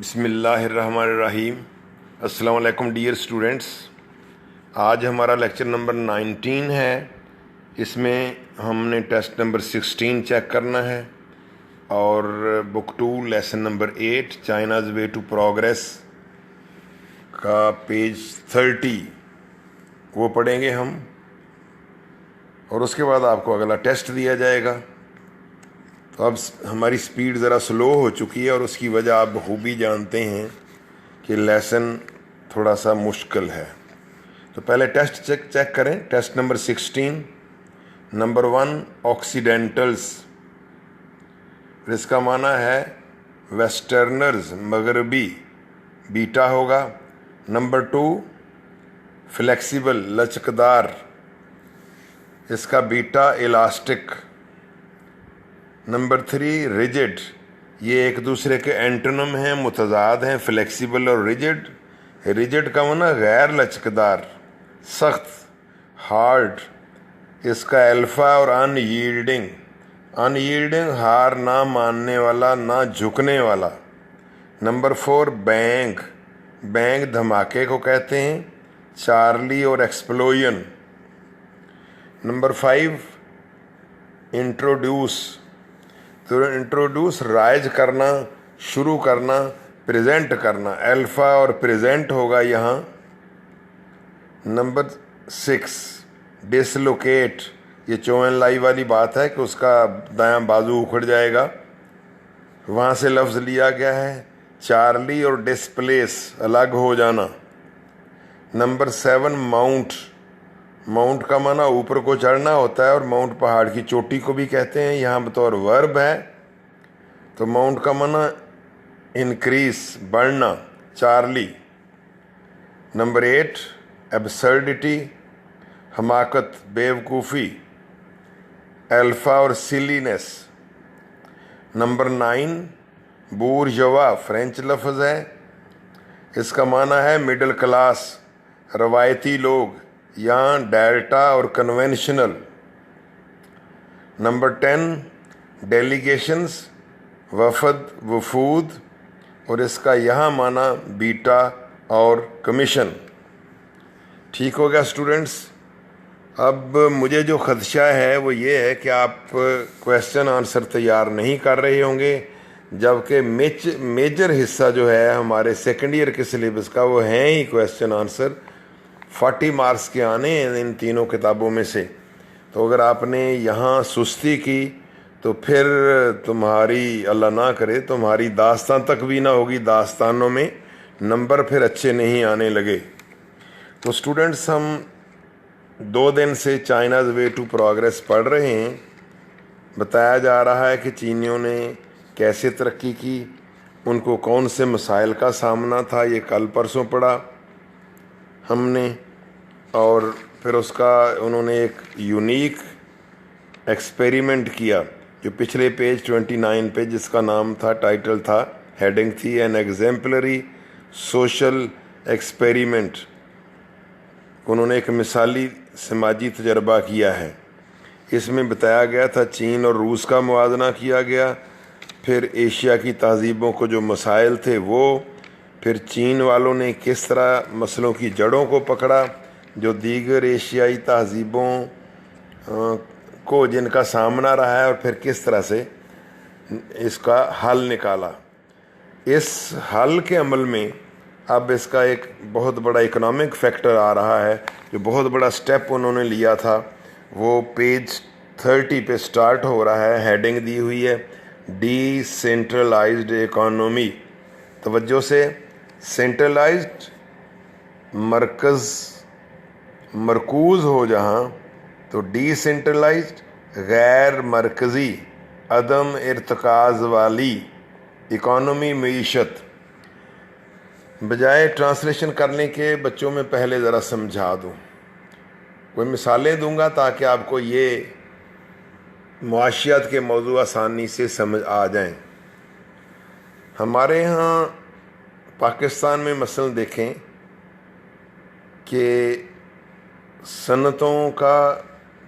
बिस्मिल्लाहिर्रहमानिर्रहीम। अस्सलाम वालेकुम डियर स्टूडेंट्स। आज हमारा लेक्चर नंबर 19 है। इसमें हमने टेस्ट नंबर 16 चेक करना है और book 2 lesson number 8 China's way to progress का पेज 30 वो पढ़ेंगे हम, और उसके बाद आपको अगला टेस्ट दिया जाएगा। तो अब हमारी स्पीड ज़रा स्लो हो चुकी है और उसकी वजह आप बखूबी जानते हैं कि लेसन थोड़ा सा मुश्किल है। तो पहले टेस्ट चेक करें। टेस्ट नंबर 16 नंबर 1 ऑक्सीडेंटल्स, इसका माना है वेस्टर्नर्स, मगरबी, बीटा होगा। नंबर 2 फ्लेक्सिबल, लचकदार, इसका बीटा इलास्टिक। नंबर 3 रिजिड, ये एक दूसरे के एंटोनिम हैं, मुतजाद हैं, फ्लेक्सिबल और रिजिड। रिजिड का माना गैर लचकदार, सख्त, हार्ड, इसका अल्फा। और अनयील्डिंग, अनयील्डिंग हार ना मानने वाला, ना झुकने वाला। नंबर 4 बैंग, बैंग धमाके को कहते हैं, चार्ली और एक्सप्लोजन। नंबर 5 इंट्रोड्यूस, तो इंट्रोड्यूस राइज करना, शुरू करना, प्रेजेंट करना, अल्फा और प्रेजेंट होगा यहाँ। नंबर 6 डिसलोकेट, ये चोन लाई वाली बात है कि उसका दायां बाजू उखड़ जाएगा, वहाँ से लफ्ज़ लिया गया है। चार्ली और डिस्प्लेस, अलग हो जाना। नंबर 7 माउंट, माउंट का माना ऊपर को चढ़ना होता है, और माउंट पहाड़ की चोटी को भी कहते हैं, यहाँ बतौर वर्ब है। तो माउंट का माना इंक्रीज, बढ़ना, चार्ली। नंबर 8 एब्सर्डिटी, हमाकत, बेवकूफ़ी, अल्फा और सिलीनेस। नंबर 9 बूर्जवा, फ्रेंच लफ्ज़ है, इसका माना है मिडिल क्लास, रवायती लोग, यहाँ डेल्टा और कन्वेंशनल। नंबर 10 डेलीगेशंस, वफद, वफूद, और इसका यहाँ माना बीटा और कमीशन। ठीक हो गया स्टूडेंट्स। अब मुझे जो खदशा है वो ये है कि आप क्वेश्चन आंसर तैयार नहीं कर रहे होंगे, जबकि मेजर हिस्सा जो है हमारे सेकेंड ईयर के सिलेबस का वो है ही क्वेश्चन आंसर। 40 मार्क्स के आने हैं इन तीनों किताबों में से। तो अगर आपने यहाँ सुस्ती की तो फिर तुम्हारी, अल्लाह ना करे, तुम्हारी दास्तान तक भी ना होगी, दास्तानों में नंबर फिर अच्छे नहीं आने लगे। तो स्टूडेंट्स, हम 2 दिन से चाइनाज़ वे टू प्रोग्रेस पढ़ रहे हैं। बताया जा रहा है कि चीनियों ने कैसे तरक्की की, उनको कौन से मसाइल का सामना था, ये कल परसों पढ़ा हमने। और फिर उसका उन्होंने एक यूनिक एक्सपेरिमेंट किया जो पिछले पेज 29 पे, जिसका नाम था, टाइटल था, हेडिंग थी एन एग्जाम्पलरी सोशल एक्सपेरिमेंट। उन्होंने एक मिसाली समाजी तजर्बा किया है। इसमें बताया गया था चीन और रूस का मुआवजा किया गया, फिर एशिया की तहजीबों को जो मसाइल थे वो, फिर चीन वालों ने किस तरह मसलों की जड़ों को पकड़ा जो दीगर एशियाई तहजीबों को जिनका सामना रहा है, और फिर किस तरह से इसका हल निकाला। इस हल के अमल में अब इसका एक बहुत बड़ा इकोनॉमिक फैक्टर आ रहा है। जो बहुत बड़ा स्टेप उन्होंने लिया था वो पेज 30 पे स्टार्ट हो रहा है। हेडिंग दी हुई है डिसेंट्रलाइज्ड इकोनॉमी। तवज्जो से, सेंट्रलाइज्ड मरकूज़ हो जहाँ, तो डिसेंट्रलाइज्ड गैर मरकज़ी, अदम इर्तकाज़ वाली इकोनॉमी, मीशत। बजाय ट्रांसलेशन करने के बच्चों में पहले ज़रा समझा दूँ, कोई मिसालें दूंगा ताकि आपको ये मुआशियात के मौजू आसानी से समझ आ जाएं। हमारे यहाँ पाकिस्तान में मसलन देखें कि सनतों का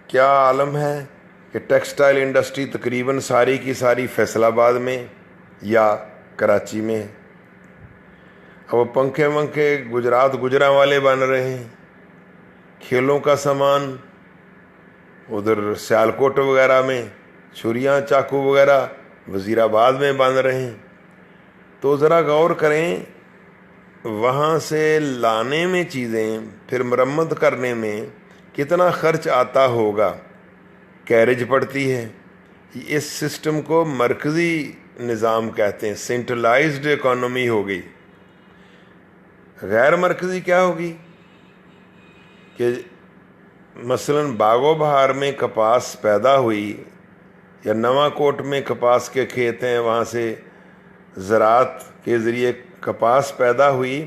क्या आलम है कि टेक्सटाइल इंडस्ट्री तकरीबन सारी की सारी फैसलाबाद में या कराची में है। अब पंखे वंखे गुजरात गुजरा वाले बन रहे हैं, खेलों का सामान उधर सियालकोट वगैरह में, छुरियाँ चाकू वगैरह वज़ीराबाद में बन रहे हैं। तो ज़रा गौर करें, वहाँ से लाने में चीज़ें फिर मरम्मत करने में कितना खर्च आता होगा, कैरेज पड़ती है। इस सिस्टम को मरकज़ी निज़ाम कहते हैं, सेंट्रलाइज्ड इकोनॉमी हो गई। गैर मरकज़ी क्या होगी कि मसलन बागो बहार में कपास पैदा हुई या नवाकोट में कपास के खेत हैं, वहाँ से ज़राअत के ज़रिए कपास पैदा हुई,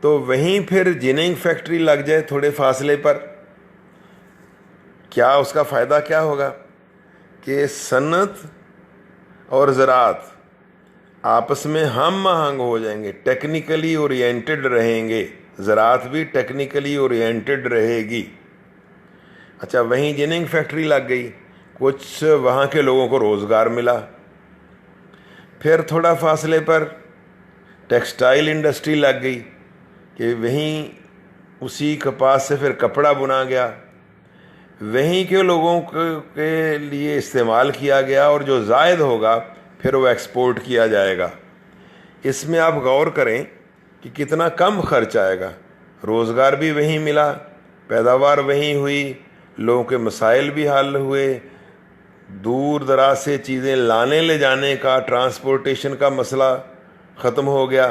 तो वहीं फिर जिनिंग फैक्ट्री लग जाए थोड़े फासले पर, क्या उसका फ़ायदा क्या होगा कि सनत और ज़राअत आपस में हम आहंग हो जाएंगे, टेक्निकली ओरिएंटेड रहेंगे, ज़राअत भी टेक्निकली ओरिएंटेड रहेगी। अच्छा, वहीं जिनिंग फैक्ट्री लग गई, कुछ वहाँ के लोगों को रोज़गार मिला। फिर थोड़ा फासले पर टेक्सटाइल इंडस्ट्री लग गई कि वहीं उसी कपास से फिर कपड़ा बुना गया, वहीं के लोगों के लिए इस्तेमाल किया गया, और जो ज़ायद होगा फिर वो एक्सपोर्ट किया जाएगा। इसमें आप गौर करें कि कितना कम खर्च आएगा, रोज़गार भी वहीं मिला, पैदावार वहीं हुई, लोगों के मसाइल भी हल हुए, दूर दराज से चीज़ें लाने ले जाने का, ट्रांसपोर्टेशन का मसला ख़त्म हो गया।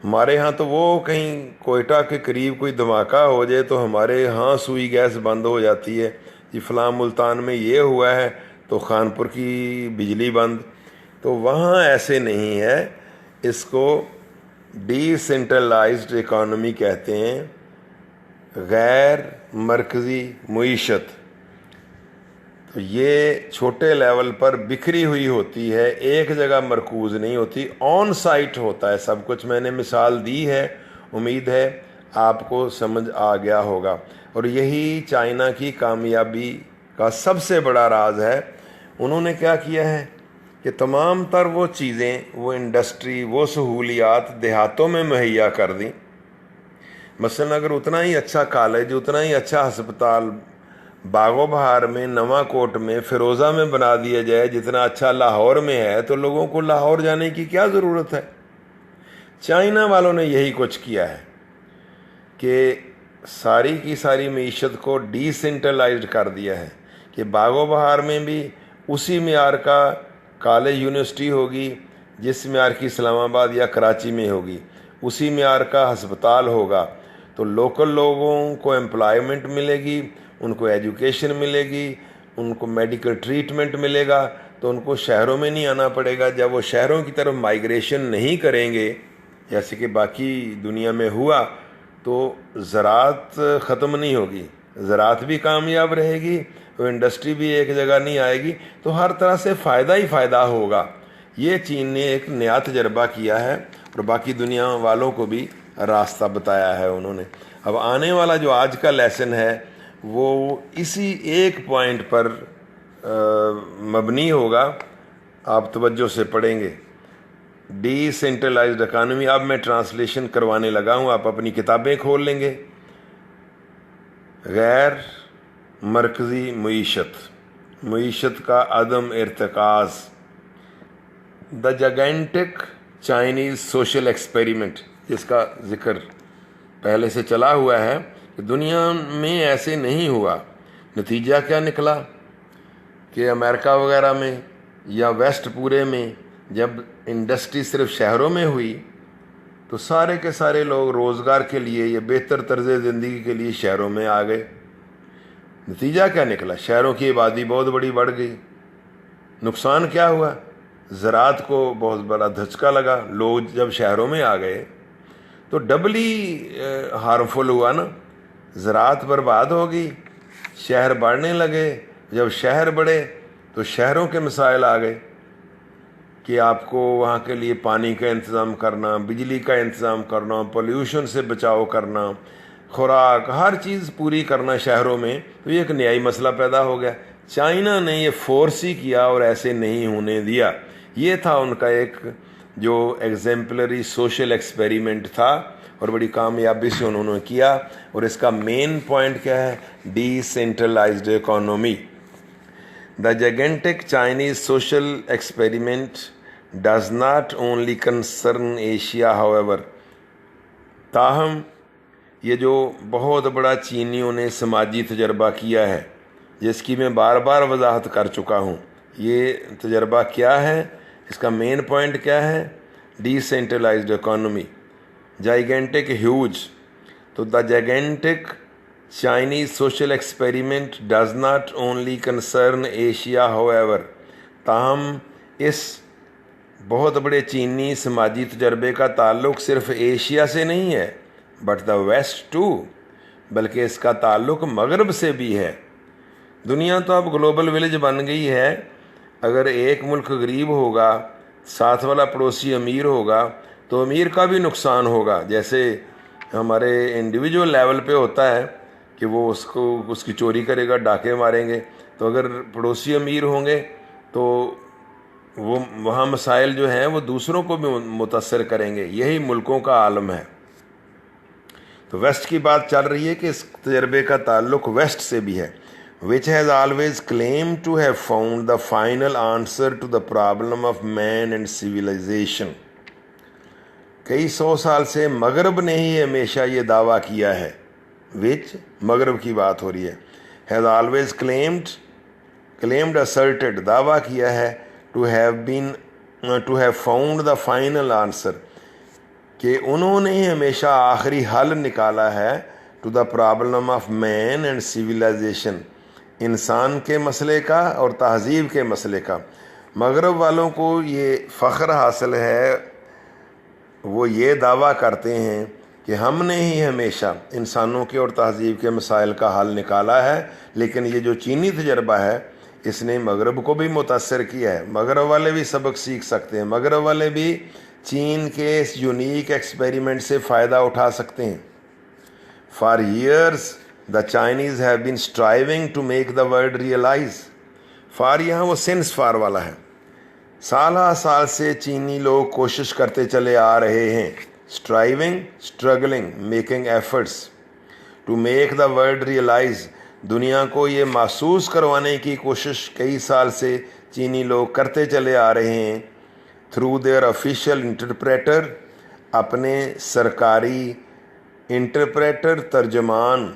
हमारे यहाँ तो वो कहीं कोयटा के करीब कोई धमाका हो जाए तो हमारे यहाँ सुई गैस बंद हो जाती है, जी फ़लाँ मुल्तान में ये हुआ है तो खानपुर की बिजली बंद। तो वहाँ ऐसे नहीं है, इसको डिसेंट्रलाइज्ड इकॉनमी कहते हैं, गैर मरकज़ी मुईशत। तो ये छोटे लेवल पर बिखरी हुई होती है, एक जगह मरकूज़ नहीं होती, ऑन साइट होता है सब कुछ। मैंने मिसाल दी है, उम्मीद है आपको समझ आ गया होगा। और यही चाइना की कामयाबी का सबसे बड़ा राज है। उन्होंने क्या किया है कि तमाम तर वो चीज़ें, वो इंडस्ट्री, वो सहूलियात देहातों में मुहैया कर दी। मसलन अगर उतना ही अच्छा कॉलेज, उतना ही अच्छा अस्पताल बागो बहार में, नवाकोट में, फ़िरोज़ा में बना दिया जाए जितना अच्छा लाहौर में है, तो लोगों को लाहौर जाने की क्या ज़रूरत है। चाइना वालों ने यही कुछ किया है कि सारी की सारी मीशत को डिसेंट्रलाइज्ड कर दिया है कि बागो बहार में भी उसी मियार का कॉलेज यूनिवर्सिटी होगी जिस मियार की इस्लामाबाद या कराची में होगी, उसी मियार का अस्पताल होगा। तो लोकल लोगों को एम्प्लॉयमेंट मिलेगी, उनको एजुकेशन मिलेगी, उनको मेडिकल ट्रीटमेंट मिलेगा, तो उनको शहरों में नहीं आना पड़ेगा। जब वो शहरों की तरफ माइग्रेशन नहीं करेंगे जैसे कि बाकी दुनिया में हुआ, तो ज़राअत ख़त्म नहीं होगी, ज़राअत भी कामयाब रहेगी, वो इंडस्ट्री भी एक जगह नहीं आएगी, तो हर तरह से फ़ायदा ही फ़ायदा होगा। ये चीन ने एक नया तजर्बा किया है और बाकी दुनिया वालों को भी रास्ता बताया है उन्होंने। अब आने वाला जो आज का लेसन है वो इसी एक पॉइंट पर मबनी होगा, आप तवज्जो से पढ़ेंगे। डिसेंट्रलाइज्ड इकॉनमी, अब मैं ट्रांसलेशन करवाने लगा हूँ, आप अपनी किताबें खोल लेंगे। गैर मरकज़ी मुईशत, मुईशत का अदम इर्तिकाज़, द जायंटिक चाइनीज़ सोशल एक्सपेरिमेंट, जिसका जिक्र पहले से चला हुआ है कि दुनिया में ऐसे नहीं हुआ। नतीजा क्या निकला कि अमेरिका वगैरह में या वेस्ट पूरे में जब इंडस्ट्री सिर्फ शहरों में हुई तो सारे के सारे लोग रोज़गार के लिए या बेहतर तर्ज़ ज़िंदगी के लिए शहरों में आ गए। नतीजा क्या निकला, शहरों की आबादी बहुत बड़ी बढ़ गई। नुकसान क्या हुआ, ज़राअत को बहुत बड़ा धचका लगा। लोग जब शहरों में आ गए तो डबली हार्मफुल हुआ ना, ज़राअत बर्बाद हो गई, शहर बढ़ने लगे। जब शहर बढ़े तो शहरों के मसाइल आ गए कि आपको वहाँ के लिए पानी का इंतज़ाम करना, बिजली का इंतज़ाम करना, पोल्यूशन से बचाव करना, खुराक, हर चीज़ पूरी करना शहरों में, तो ये एक नया ही मसला पैदा हो गया। चाइना ने ये फोर्स ही किया और ऐसे नहीं होने दिया। ये था उनका एक जो एग्जेम्पलरी सोशल एक्सपेरिमेंट था और बड़ी कामयाबी से उन्होंने किया। और इसका मेन पॉइंट क्या है? Decentralised economy. The gigantic Chinese social experiment does not only concern Asia however. ताहम ये जो बहुत बड़ा चीनियों ने समाजी तजर्बा किया है, जिसकी मैं बार बार वजाहत कर चुका हूँ, ये तजर्बा क्या है, इसका मेन पॉइंट क्या है? Decentralised economy, gigantic huge. तो the gigantic Chinese social experiment does not only concern Asia however. ताहम इस बहुत बड़े चीनी समाजी तजर्बे का ताल्लुक सिर्फ एशिया से नहीं है, बट द वेस्ट टू, बल्कि इसका ताल्लुक मगरब से भी है। दुनिया तो अब ग्लोबल विलेज बन गई है। अगर एक मुल्क गरीब होगा, साथ वाला पड़ोसी अमीर होगा, तो अमीर का भी नुकसान होगा। जैसे हमारे इंडिविजुअल लेवल पे होता है कि वो उसकी चोरी करेगा, डाके मारेंगे, तो अगर पड़ोसी अमीर होंगे तो वो वहाँ मसाइल जो हैं वो दूसरों को भी मुतासर करेंगे। यही मुल्कों का आलम है। तो वेस्ट की बात चल रही है कि इस तजर्बे का ताल्लुक वेस्ट से भी है। Which has always claim to have found the final answer to the problem of man and civilization. कई सौ साल से मगरब ने ही हमेशा ये दावा किया है, विच मगरब की बात हो रही है, हैज़ ऑलवेज क्लेम्ड असर्टेड, दावा किया है, to have found the final answer, कि उन्होंने ही हमेशा आखिरी हल निकाला है, to the problem of man and civilization, इंसान के मसले का और तहजीब के मसले का। मगरब वालों को ये फ़ख्र हासिल है, वो ये दावा करते हैं कि हमने ही हमेशा इंसानों के और तहजीब के मसाइल का हल निकाला है। लेकिन ये जो चीनी तजर्बा है, इसने मगरब को भी मुतासर किया है। मगरब वाले भी सबक सीख सकते हैं, मगरब वाले भी चीन के इस यूनिक एक्सपेरिमेंट से फ़ायदा उठा सकते हैं। For years the Chinese have been striving to make the world realise. For यहाँ वो सिंस फॉर वाला है। साल से चीनी लोग कोशिश करते चले आ रहे हैं, striving, struggling, making efforts to make the world realise. दुनिया को ये महसूस करवाने की कोशिश कई साल से चीनी लोग करते चले आ रहे हैं, थ्रू देयर ऑफिशियल इंटरप्रेटर, अपने सरकारी इंटरप्रेटर, तर्जमान,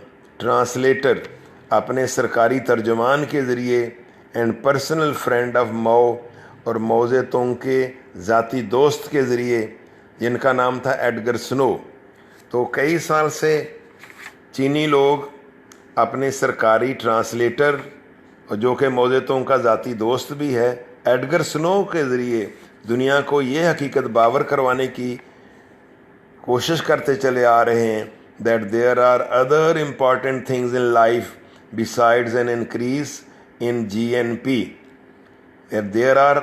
ट्रांसलेटर, अपने सरकारी तर्जमान के ज़रिए, एंड पर्सनल फ्रेंड ऑफ माओ, और माओ ज़ेतुंग के ज़ाती दोस्त के ज़रिए, जिनका नाम था एडगर स्नो। तो कई साल से चीनी लोग अपने सरकारी ट्रांसलेटर, और जो कि माओ ज़ेतुंग का ज़ाती दोस्त भी है, एडगर स्नो के ज़रिए दुनिया को ये हकीकत बावर करवाने की कोशिश करते चले आ रहे हैं, that there are other important things in life besides an increase in GNP। There are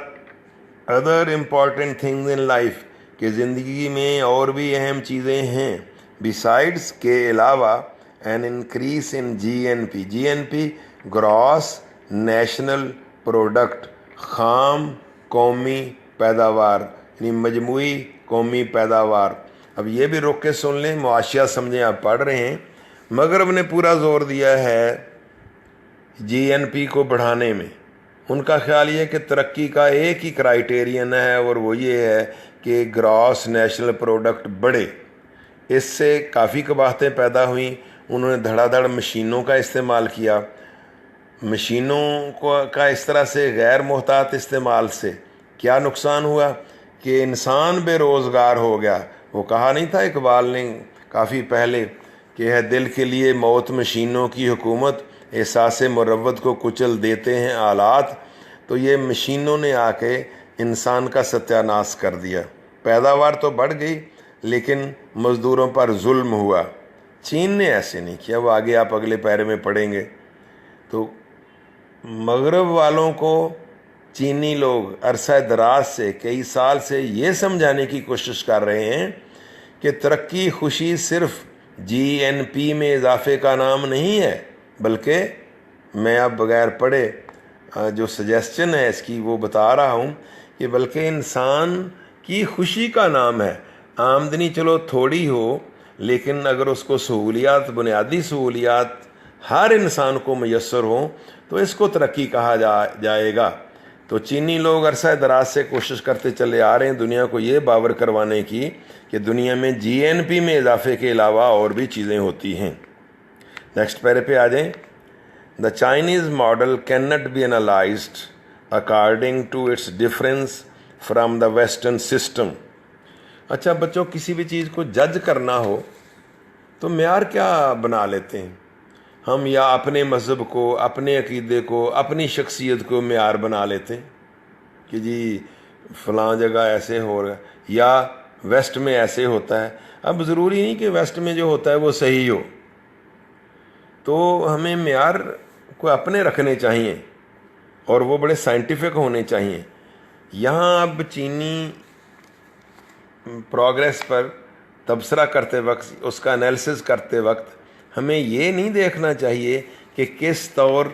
other important things in life, कि ज़िंदगी में और भी अहम चीज़ें हैं, बिसाइड्स के अलावा, N increase in GNP gross national product, खाम कौमी पैदावार, यानी मजमूई कौमी पैदावार। अब ये भी रोक के सुन लें, मुआशिया समझें, आप पढ़ रहे हैं। मगरब ने पूरा जोर दिया है GNP को बढ़ाने में। उनका ख्याल ये कि तरक्की का एक ही क्राइटेरियन है, और वो ये है कि ग्रॉस नेशनल प्रोडक्ट बढ़े। इससे काफ़ी कबाहतें पैदा हुई। उन्होंने धड़ाधड़ मशीनों का इस्तेमाल किया। मशीनों का इस तरह से गैर मोहतात इस्तेमाल से क्या नुकसान हुआ कि इंसान बेरोज़गार हो गया। वो कहा नहीं था इकबाल ने काफ़ी पहले कि है दिल के लिए मौत मशीनों की हुकूमत, एहसास मुरव्वत को कुचल देते हैं आलात। तो ये मशीनों ने आके इंसान का सत्यानाश कर दिया। पैदावार तो बढ़ गई, लेकिन मज़दूरों पर जुल्म हुआ। चीन ने ऐसे नहीं किया, वो आगे आप अगले पैरे में पढ़ेंगे। तो मगरब वालों को चीनी लोग अरसा दराज से, कई साल से ये समझाने की कोशिश कर रहे हैं कि तरक्की खुशी सिर्फ GNP में इजाफे का नाम नहीं है, बल्कि मैं अब बगैर पढ़े जो सजेशन है इसकी वो बता रहा हूँ कि बल्कि इंसान की खुशी का नाम है। आमदनी चलो थोड़ी हो, लेकिन अगर उसको सहूलियात, बुनियादी सहूलियात हर इंसान को मैसर हो तो इसको तरक्की कहा जाएगा। तो चीनी लोग अरसा दराज से कोशिश करते चले आ रहे हैं दुनिया को ये बावर करवाने की कि दुनिया में जीएनपी में इजाफे के अलावा और भी चीज़ें होती हैं। नेक्स्ट पैरे पे आ जाएं। The Chinese model can not be analysed according to its difference from the western system. अच्छा बच्चों, किसी भी चीज़ को जज करना हो तो म्यार क्या बना लेते हैं हम, या अपने मज़हब को, अपने अकीदे को, अपनी शख्सियत को म्यार बना लेते हैं कि जी फ़लाँ जगह ऐसे हो रहा है या वेस्ट में ऐसे होता है। अब ज़रूरी नहीं कि वेस्ट में जो होता है वो सही हो, तो हमें म्यार को अपने रखने चाहिए और वो बड़े साइंटिफिक होने चाहिए। यहाँ अब चीनी प्रोग्रेस पर तबसरा करते वक्त, उसका एनालिसिस करते वक्त हमें ये नहीं देखना चाहिए कि किस तौर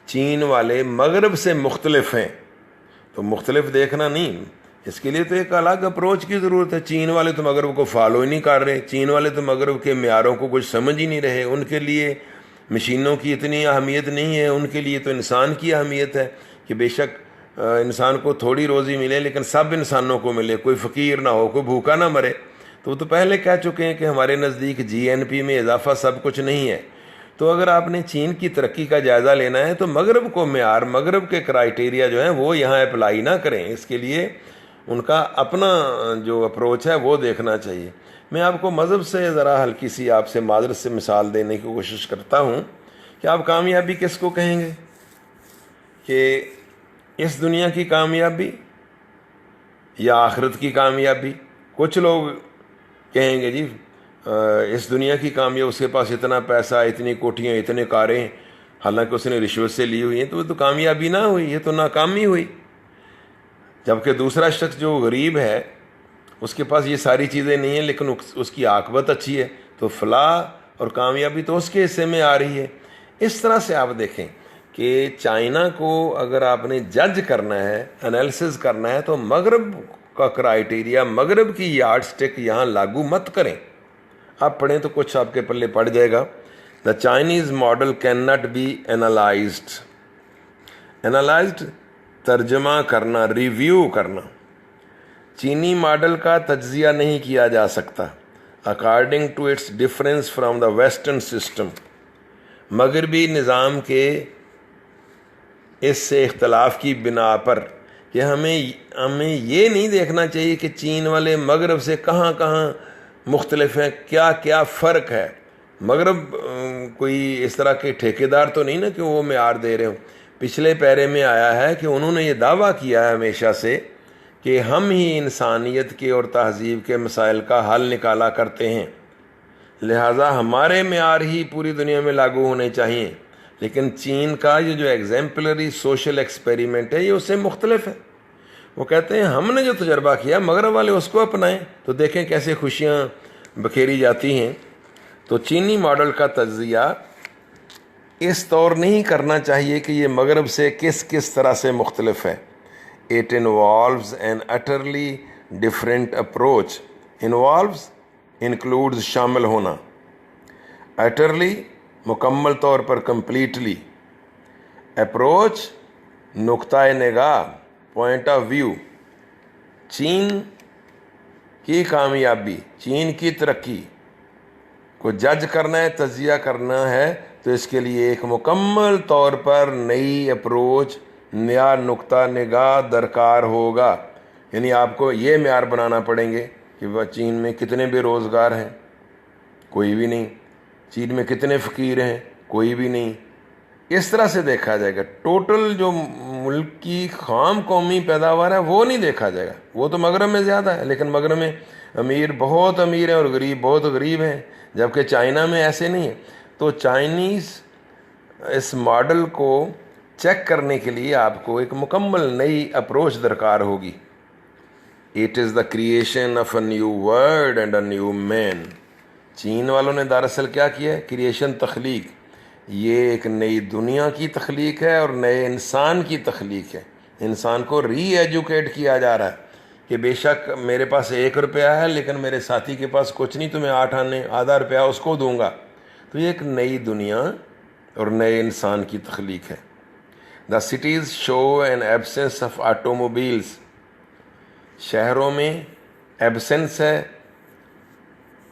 चीन वाले मगरब से मुख्तलिफ हैं। तो मुख्तलिफ देखना नहीं, इसके लिए तो एक अलग अप्रोच की ज़रूरत है। चीन वाले तो मगरब को फॉलो ही नहीं कर रहे, चीन वाले तो मगरब के म्यारों को कुछ समझ ही नहीं रहे। उनके लिए मशीनों की इतनी अहमियत नहीं है, उनके लिए तो इंसान की अहमियत है कि बेशक इंसान को थोड़ी रोज़ी मिले लेकिन सब इंसानों को मिले, कोई फ़कीर ना हो, कोई भूखा ना मरे। तो वो तो पहले कह चुके हैं कि हमारे नज़दीक जीएनपी में इजाफा सब कुछ नहीं है। तो अगर आपने चीन की तरक्की का जायज़ा लेना है तो मगरब को म्यार, मगरब के क्राइटेरिया जो हैं वो यहाँ अप्लाई ना करें। इसके लिए उनका अपना जो अप्रोच है वो देखना चाहिए। मैं आपको मज़हब से ज़रा हल्की सी आपसे मादरत से मिसाल देने की कोशिश करता हूँ कि आप कामयाबी किसको कहेंगे, कि इस दुनिया की कामयाबी या आखिरत की कामयाबी। कुछ लोग कहेंगे जी इस दुनिया की कामयाबी, उसके पास इतना पैसा, इतनी कोठियाँ, इतने कारें, हालांकि उसने रिश्वत से ली हुई हैं, तो वो तो कामयाबी ना हुई, ये तो नाकामी हुई। जबकि दूसरा शख्स जो गरीब है उसके पास ये सारी चीज़ें नहीं हैं लेकिन उसकी आकबत अच्छी है, तो फलाह और कामयाबी तो उसके हिस्से में आ रही है। इस तरह से आप देखें कि चाइना को अगर आपने जज करना है, एनालिसिस करना है, तो मगरब का क्राइटेरिया, मगरब की यार्ड स्टिक यहाँ लागू मत करें। आप पढ़ें तो कुछ आपके पल्ले पड़ जाएगा। The Chinese model can not be analysed. Analysed तर्जमा करना, रिव्यू करना। चीनी मॉडल का तज्जिया नहीं किया जा सकता according to its difference from the western system. मगरबी निज़ाम के इससे इख्तलाफ की बिना पर कि हमें ये नहीं देखना चाहिए कि चीन वाले मगरब से कहाँ कहाँ मुख्तलिफ हैं, क्या क्या फ़र्क है। मगरब कोई इस तरह के ठेकेदार तो नहीं ना कि वो म्यार दे रहे हो। पिछले पैरे में आया है कि उन्होंने ये दावा किया है हमेशा से कि हम ही इंसानियत के और तहज़ीब के मसाइल का हल निकाला करते हैं, लिहाजा हमारे म्यार ही पूरी दुनिया में लागू होने चाहिए। लेकिन चीन का ये जो एग्जाम्पलरी सोशल एक्सपेरिमेंट है ये उससे मुख्तलिफ है। वो कहते हैं हमने जो तजर्बा किया मगरब वाले उसको अपनाएं तो देखें कैसे खुशियाँ बखेरी जाती हैं। तो चीनी मॉडल का तज्जिया इस तौर नहीं करना चाहिए कि ये मगरब से किस किस तरह से मुख्तलिफ है। It involves N utterly different approach. Involves includes शामिल होना, अटरली मुकम्मल तौर पर, कंप्लीटली, अप्रोच नुक्ता निगाह, पॉइंट ऑफ व्यू। चीन की कामयाबी, चीन की तरक्की को जज करना है, तज्जिया करना है, तो इसके लिए एक मुकम्मल तौर पर नई अप्रोच, नया नुक्ता निगाह दरकार होगा। यानी आपको ये म्यार बनाना पड़ेंगे कि वह चीन में कितने बेरोज़गार हैं, कोई भी नहीं। चीन में कितने फ़कीर हैं, कोई भी नहीं। इस तरह से देखा जाएगा। टोटल जो मुल्क की खाम कौमी पैदावार है वो नहीं देखा जाएगा। वो तो मगरब में ज़्यादा है, लेकिन मगरब में अमीर बहुत अमीर हैं और गरीब बहुत गरीब हैं, जबकि चाइना में ऐसे नहीं है। तो चाइनीज़ इस मॉडल को चेक करने के लिए आपको एक मुकम्मल नई अप्रोच दरकार होगी। It is the creation of a new world and a new man. चीन वालों ने दरअसल क्या किया है, क्रिएशन, तख्लीक। ये एक नई दुनिया की तख्लीक है और नए इंसान की तख्लीक है। इंसान को री एजुकेट किया जा रहा है कि बेशक मेरे पास 1 रुपया है लेकिन मेरे साथी के पास कुछ नहीं, तो मैं 8 आने आधा रुपया उसको दूंगा। तो ये एक नई दुनिया और नए इंसान की तख्लीक है। The cities show N absence of automobiles, शहरों में एब्सेंस है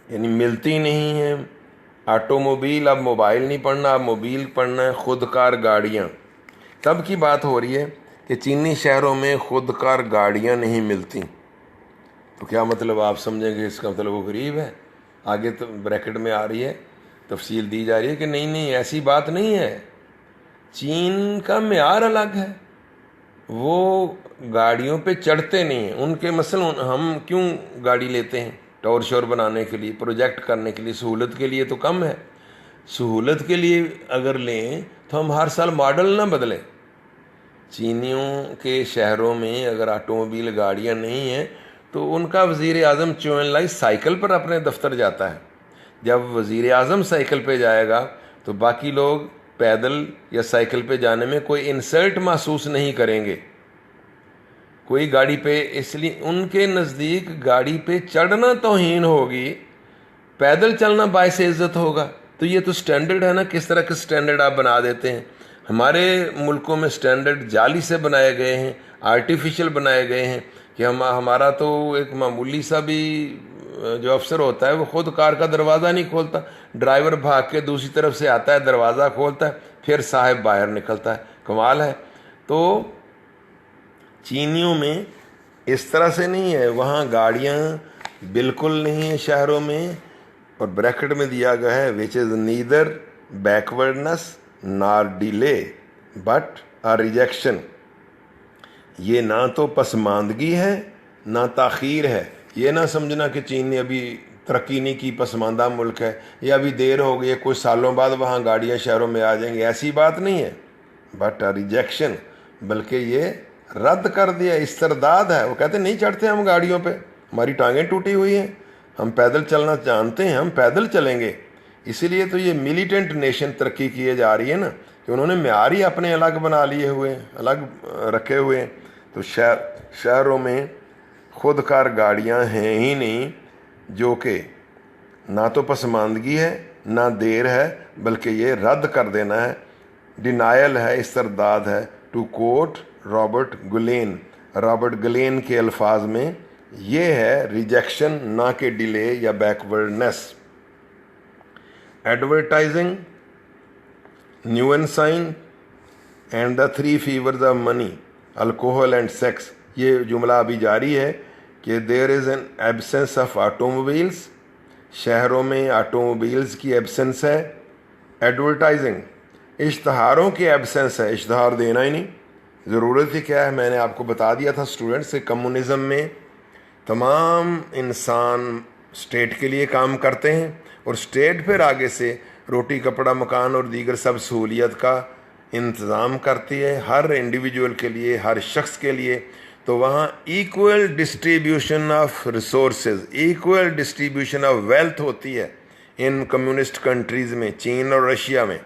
यानी मिलती नहीं है ऑटोमोबाइल। अब मोबाइल नहीं पढ़ना, अब मोबाइल पढ़ना है, खुदकार गाड़ियाँ। तब की बात हो रही है कि चीनी शहरों में खुदकार गाड़ियाँ नहीं मिलती। तो क्या मतलब आप समझेंगे, इसका मतलब वो गरीब है। आगे तो ब्रैकेट में आ रही है, तफसील दी जा रही है कि नहीं नहीं ऐसी बात नहीं है, चीन का मेयार अलग है, वो गाड़ियों पे चढ़ते नहीं हैं। उनके मसलन हम क्यों गाड़ी लेते हैं, टॉर शोर बनाने के लिए, प्रोजेक्ट करने के लिए, सहूलत के लिए तो कम है। सहूलत के लिए अगर लें तो हम हर साल मॉडल ना बदलें। चीनियों के शहरों में अगर ऑटोमोबाइल गाड़ियां नहीं हैं तो उनका वज़ीर आज़म चौलाई साइकिल पर अपने दफ्तर जाता है। जब वज़ीर आज़म साइकिल पे जाएगा तो बाकी लोग पैदल या साइकिल पे जाने में कोई इंसल्ट महसूस नहीं करेंगे, कोई गाड़ी पे, इसलिए उनके नज़दीक गाड़ी पे चढ़ना तौहीन होगी, पैदल चलना बायस इज़्ज़त होगा। तो ये तो स्टैंडर्ड है ना, किस तरह के स्टैंडर्ड आप बना देते हैं। हमारे मुल्कों में स्टैंडर्ड जाली से बनाए गए हैं, आर्टिफिशियल बनाए गए हैं कि हमारा तो एक मामूली सा भी जो अफसर होता है वो खुद कार का दरवाज़ा नहीं खोलता, ड्राइवर भाग के दूसरी तरफ से आता है, दरवाज़ा खोलता है, फिर साहब बाहर निकलता है। कमाल है। तो चीनियों में इस तरह से नहीं है, वहाँ गाड़ियाँ बिल्कुल नहीं है शहरों में। और ब्रैकेट में दिया गया है which is neither backwardness nor delay but a rejection. ये ना तो पसमानदगी है ना ताख़ीर है। ये ना समझना कि चीन ने अभी तरक्की नहीं की, पसमानदा मुल्क है, या अभी देर हो गई है, कुछ सालों बाद वहाँ गाड़ियाँ शहरों में आ जाएंगी, ऐसी बात नहीं है। बट अ रिजेक्शन, बल्कि ये रद्द कर दिया, इस्तरदाद है। वो कहते नहीं चढ़ते हम गाड़ियों पे, हमारी टांगें टूटी हुई हैं, हम पैदल चलना जानते हैं, हम पैदल चलेंगे। इसीलिए तो ये मिलिटेंट नेशन तरक्की किए जा रही है ना, कि उन्होंने मेयार ही अपने अलग बना लिए हुए हैं, अलग रखे हुए हैं। तो शहरों में खुदकार गाड़ियां हैं ही नहीं, जो कि ना तो पसमानदगी है ना देर है, बल्कि ये रद्द कर देना है, डिनायल है, इस्तरदाद है। टू कोट रॉबर्ट गुलेन के अल्फाज में ये है रिजेक्शन, ना कि डिले या backwardness. Advertising, neon signs and the 3 fevers of money, alcohol and sex. ये जुमला अभी जारी है कि there is an absence of automobiles, शहरों में ऑटोमोबाइल्स की एब्सेंस है। एडवर्टाइजिंग, इश्तहारों की एब्सेंस है, इश्तहार देना ही नहीं, ज़रूरत ही क्या है। मैंने आपको बता दिया था स्टूडेंट्स कि कम्युनिज़म में तमाम इंसान स्टेट के लिए काम करते हैं और स्टेट फिर आगे से रोटी कपड़ा मकान और दीगर सब सहूलियत का इंतज़ाम करती है हर इंडिविजुअल के लिए, हर शख्स के लिए। तो वहाँ equal distribution of resources, equal distribution of wealth होती है इन कम्युनिस्ट कंट्रीज़ में, चीन और रशिया में।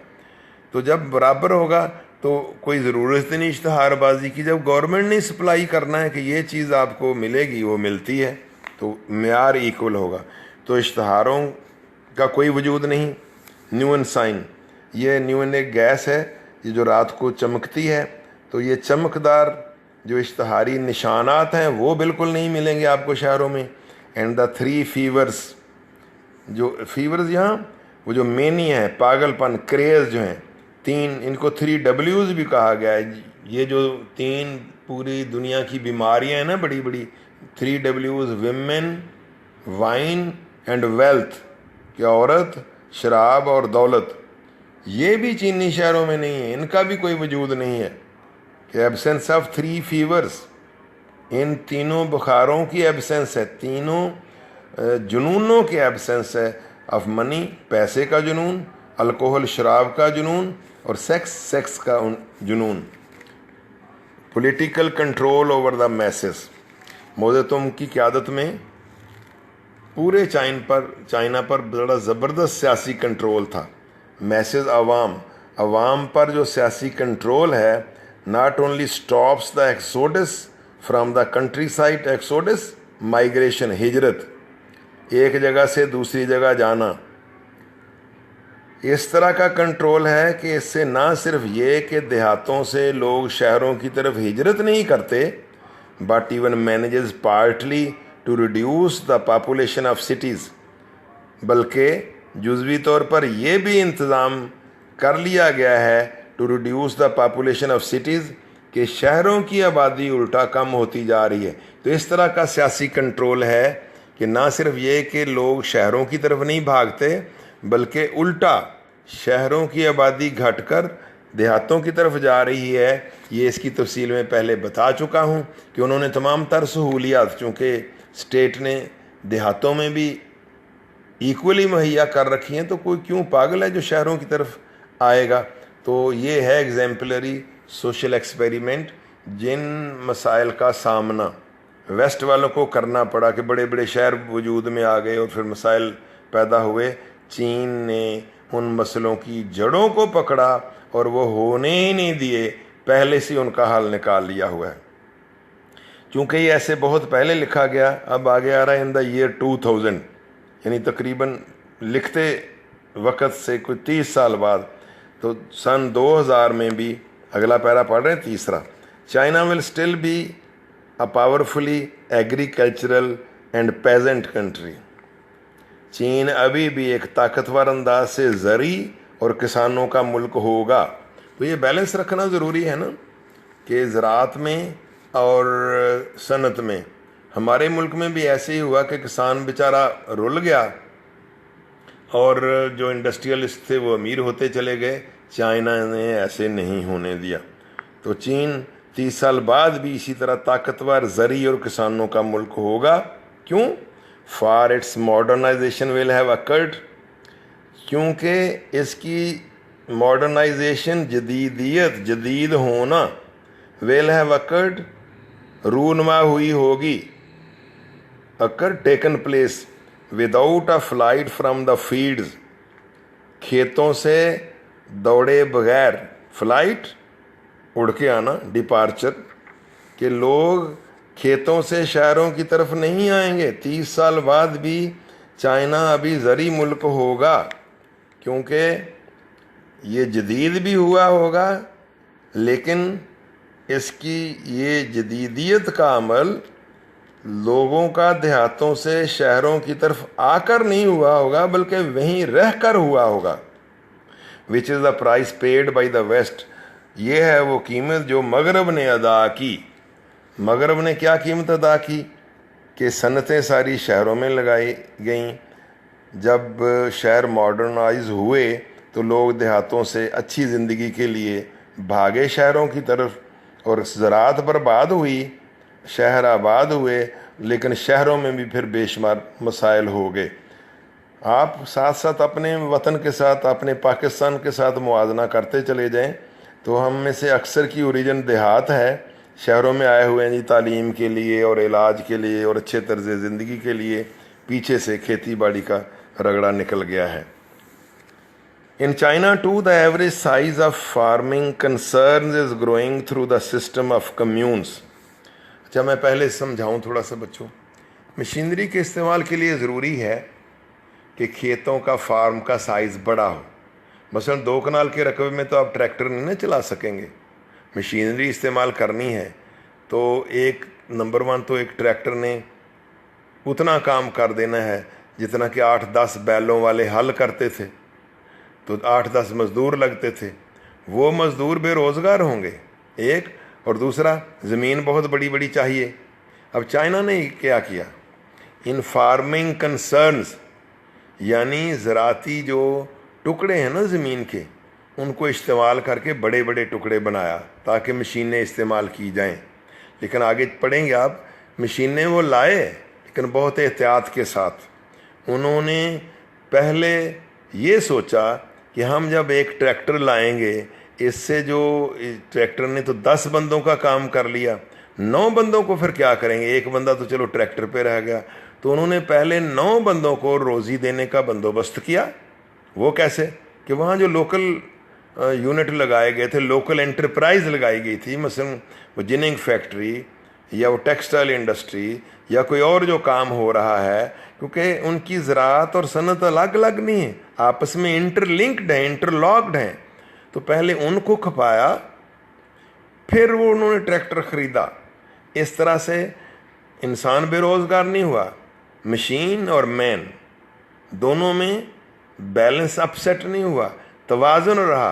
तो जब बराबर होगा तो कोई ज़रूरत नहीं इश्तहारबाजी की। जब गवर्नमेंट ने सप्लाई करना है कि ये चीज़ आपको मिलेगी, वो मिलती है, तो मेयार इक्वल होगा। तो इश्तहारों का कोई वजूद नहीं। न्यूएंसाइन, ये न्यूएन एक गैस है, ये जो रात को चमकती है, तो ये चमकदार जो इश्तहारी निशानात हैं वो बिल्कुल नहीं मिलेंगे आपको शहरों में। एंड द 3 फीवर्स, जो फीवर्स यहाँ वो जो मेनी है, पागलपन, क्रेज़ जो हैं, 3, इनको 3 W's भी कहा गया है। ये जो 3 पूरी दुनिया की बीमारियां हैं ना बड़ी बड़ी, 3 W's, women, wine and wealth, कि औरत, शराब और दौलत, ये भी चीनी शहरों में नहीं है, इनका भी कोई वजूद नहीं है। कि एब्सेंस ऑफ 3 फीवर्स, इन तीनों बुखारों की एब्सेंस है, तीनों जुनूनों की एब्सेंस है। ऑफ मनी, पैसे का जुनून, अल्कोहल शराब का जुनून, और सेक्स का जुनून। Political control over the masses, मौज़े तुम की क़यादत में पूरे चाइना पर बड़ा ज़बरदस्त सियासी कंट्रोल था। मैसेज अवाम पर जो सियासी कंट्रोल है, not only stops the exodus from the country side exodus, migration, हिजरत, एक जगह से दूसरी जगह जाना। इस तरह का कंट्रोल है कि इससे ना सिर्फ ये कि देहातों से लोग शहरों की तरफ हिजरत नहीं करते, but even manages partly to reduce the population of cities, बल्कि जुज़वी तौर पर यह भी इंतज़ाम कर लिया गया है to reduce the population of cities, कि शहरों की आबादी उल्टा कम होती जा रही है। तो इस तरह का सियासी कंट्रोल है कि ना सिर्फ ये कि लोग शहरों की तरफ नहीं भागते, बल्कि उल्टा शहरों की आबादी घटकर देहातों की तरफ जा रही है। ये इसकी तफसील में पहले बता चुका हूँ कि उन्होंने तमाम तर सहूलियात चूँकि स्टेट ने देहातों में भी इक्वली मुहैया कर रखी हैं, तो कोई क्यों पागल है जो शहरों की तरफ आएगा। तो ये है एग्जाम्पलरी सोशल एक्सपेरिमेंट जिन मसाइल का सामना वेस्ट वालों को करना पड़ा कि बड़े बड़े शहर वजूद में आ गए और फिर मसाइल पैदा हुए। चीन ने उन मसलों की जड़ों को पकड़ा और वो होने ही नहीं दिए, पहले से उनका हल निकाल लिया हुआ है। चूँकि ये ऐसे बहुत पहले लिखा गया, अब आगे आ रहा है इन द ईयर 2000, यानी तकरीबन लिखते वक़्त से कोई 30 साल बाद। तो सन 2000 में भी अगला पैरा पढ़ रहे हैं, तीसरा, China will still be a powerfully agricultural and peasant country. चीन अभी भी एक ताकतवर अंदाज से ज़री और किसानों का मुल्क होगा। तो ये बैलेंस रखना ज़रूरी है ना कि ज़राअत में और सनत में। हमारे मुल्क में भी ऐसे ही हुआ कि किसान बेचारा रुल गया और जो इंडस्ट्रियलिस्ट थे वो अमीर होते चले गए। चाइना ने ऐसे नहीं होने दिया। तो चीन 30 साल बाद भी इसी तरह ताकतवर ज़री और किसानों का मुल्क होगा। क्यों? For its modernisation will have occurred, क्योंकि इसकी मॉडर्नाइजेशन, जदीदियत, जदीद होना, विल हैव अकर्ड, रूनमा हुई होगी, occur taken place without a flight from the fields, खेतों से दौड़े बगैर, फ्लाइट उड़ के आना, डिपार्चर, कि लोग खेतों से शहरों की तरफ नहीं आएंगे। 30 साल बाद भी चाइना अभी ज़री मुल्क होगा, क्योंकि ये जदीद भी हुआ होगा, लेकिन इसकी ये जदीदियत का अमल लोगों का देहातों से शहरों की तरफ आकर नहीं हुआ होगा, बल्कि वहीं रह कर हुआ होगा। Which is the price paid by the West, ये है वो कीमत जो मगरब ने अदा की। मगरब ने क्या कीमत अदा की कि सनतें सारी शहरों में लगाई गईं। जब शहर मॉडर्नाइज हुए तो लोग देहातों से अच्छी ज़िंदगी के लिए भागे शहरों की तरफ, और ज़राअत बर्बाद हुई, शहर आबाद हुए, लेकिन शहरों में भी फिर बेशुमार मसाइल हो गए। आप साथ साथ अपने वतन के साथ, अपने पाकिस्तान के साथ मुआजना करते चले जाएं, तो हम में से अक्सर की ओरिजिन देहात है, शहरों में आए हुए हैं जी तालीम के लिए और इलाज के लिए और अच्छे तर्ज़ ज़िंदगी के लिए। पीछे से खेती बाड़ी का रगड़ा निकल गया है। In China to the average size of farming concerns is growing through the system of communes. अच्छा, मैं पहले समझाऊं थोड़ा सा बच्चों। मशीनरी के इस्तेमाल के लिए ज़रूरी है कि खेतों का फार्म का साइज़ बड़ा हो। मसलन 2 कनाल के रकबे में तो आप ट्रैक्टर नहीं ना चला सकेंगे, मशीनरी इस्तेमाल करनी है। तो एक नंबर 1 तो एक ट्रैक्टर ने उतना काम कर देना है जितना कि 8-10 बैलों वाले हल करते थे, तो 8-10 मज़दूर लगते थे। वो मज़दूर बेरोज़गार होंगे, एक, और दूसरा ज़मीन बहुत बड़ी बड़ी चाहिए। अब चाइना ने क्या किया, इन फार्मिंग कंसर्न्स, यानी ज़राती जो टुकड़े हैं ना ज़मीन के, उनको इस्तेमाल करके बड़े बड़े टुकड़े बनाया ताकि मशीनें इस्तेमाल की जाएं। लेकिन आगे पढ़ेंगे आप, मशीनें वो लाए लेकिन बहुत एहतियात के साथ। उन्होंने पहले ये सोचा कि हम जब एक ट्रैक्टर लाएंगे, इससे जो ट्रैक्टर ने तो 10 बंदों का काम कर लिया, 9 बंदों को फिर क्या करेंगे, एक बंदा तो चलो ट्रैक्टर पे रह गया। तो उन्होंने पहले 9 बंदों को रोज़ी देने का बंदोबस्त किया। वो कैसे कि वहाँ जो लोकल यूनिट लगाए गए थे, लोकल एंटरप्राइज लगाई गई थी, मसलन वो जिनिंग फैक्ट्री या वो टेक्सटाइल इंडस्ट्री या कोई और जो काम हो रहा है, क्योंकि उनकी ज़राअत और सनत अलग अलग नहीं है, आपस में इंटरलिंक्ड है, इंटरलॉक्ड हैं। तो पहले उनको खपाया, फिर वो उन्होंने ट्रैक्टर ख़रीदा। इस तरह से इंसान बेरोज़गार नहीं हुआ, मशीन और मैन दोनों में बैलेंस अपसेट नहीं हुआ, तवाज़ुन रहा।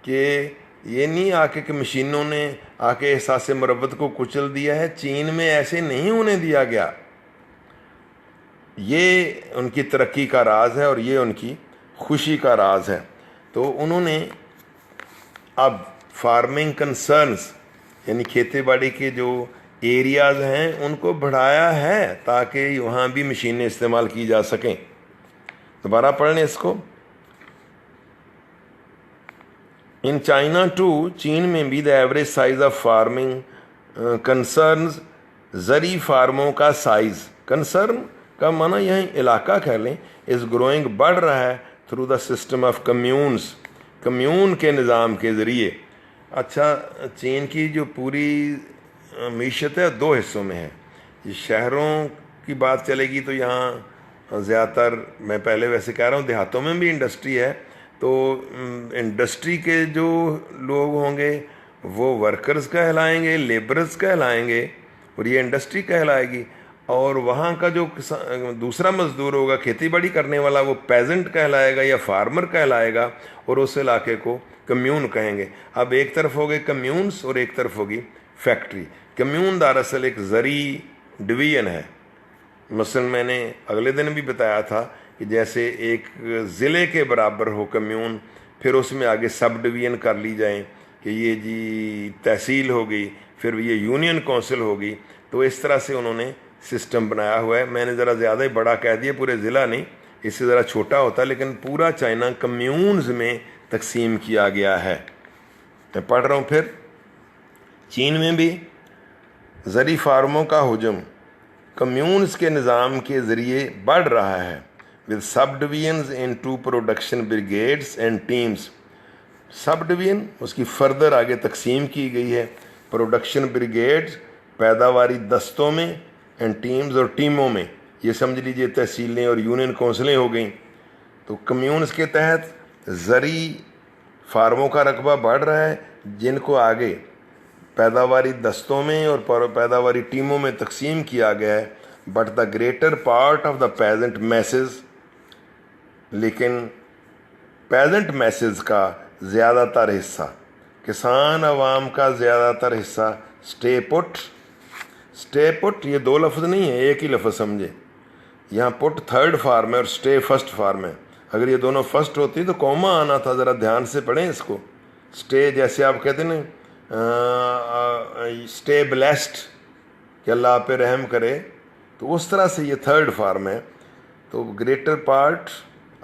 कि ये नहीं आके कि मशीनों ने आके एहसास मुरव्वत को कुचल दिया है, चीन में ऐसे नहीं होने दिया गया। ये उनकी तरक्की का राज है और ये उनकी खुशी का राज है। तो उन्होंने अब फार्मिंग कंसर्न्स यानी खेती बाड़ी के जो एरियाज़ हैं उनको बढ़ाया है ताकि वहाँ भी मशीनें इस्तेमाल की जा सकें। दोबारा पढ़ लें इसको। इन चाइना टू, चीन में भी the average size of farming concerns, ज़री फार्मों का साइज़, कंसर्न का माना यही इलाका कह लें, इस ग्रोइंग बढ़ रहा है through the system of communes, commune के निज़ाम के ज़रिए। अच्छा, चीन की जो पूरी मीशत है दो हिस्सों में है। ये शहरों की बात चलेगी तो यहाँ ज़्यादातर, मैं पहले वैसे कह रहा हूँ, देहातों में भी इंडस्ट्री है। तो इंडस्ट्री के जो लोग होंगे वो वर्कर्स कहलाएंगे, लेबरर्स कहलाएंगे और ये इंडस्ट्री कहलाएगी। और वहाँ का जो दूसरा मजदूर होगा खेती बाड़ी करने वाला, वो पेजेंट कहलाएगा या फार्मर कहलाएगा, और उस इलाके को कम्यून कहेंगे। अब एक तरफ हो गए कम्यून्स और एक तरफ होगी फैक्ट्री। कम्यून दरअसल एक ज़री डिवीज़न है। मसलन मैंने अगले दिन भी बताया था कि जैसे एक ज़िले के बराबर हो कम्यून, फिर उसमें आगे सब डिवीज़न कर ली जाए कि ये जी तहसील हो गई, फिर ये यूनियन काउंसिल होगी। तो इस तरह से उन्होंने सिस्टम बनाया हुआ है। मैंने ज़रा ज़्यादा ही बड़ा कह दिया, पूरे ज़िला नहीं, इससे ज़रा छोटा होता, लेकिन पूरा चाइना कम्यून्स में तकसीम किया गया है। मैं पढ़ रहा हूँ फिर। चीन में भी ज़री फार्मों का हुजूम कम्यून्स के निज़ाम के ज़रिए बढ़ रहा है, with subdivisions into production brigades and teams. Subdivision उसकी फर्दर आगे तकसीम की गई है, प्रोडक्शन ब्रिगेड्स पैदावारी दस्तों में, एंड टीम्स और टीमों में, ये समझ लीजिए तहसीलें और यूनियन काउंसिलें हो गई। तो कम्यून्स के तहत ज़री फार्मों का रकबा बढ़ रहा है, जिनको आगे पैदावारी दस्तों में और पैदावारी टीमों में तकसीम किया गया है। But the greater part of the peasant masses, लेकिन पेजेंट मैसेज का ज़्यादातर हिस्सा, किसान अवाम का ज़्यादातर हिस्सा स्टे पुट। स्टे पुट ये दो लफ्ज़ नहीं है, एक ही लफ्ज़ समझे। यहाँ पुट थर्ड फॉर्म है और स्टे फर्स्ट फॉर्म है। अगर ये दोनों फर्स्ट होती तो कौमा आना था, ज़रा ध्यान से पढ़ें इसको। स्टे जैसे आप कहते ना, स्टे ब्लेस्ड कि अल्लाह पे रहम करे, तो उस तरह से ये थर्ड फॉर्म है। तो greater part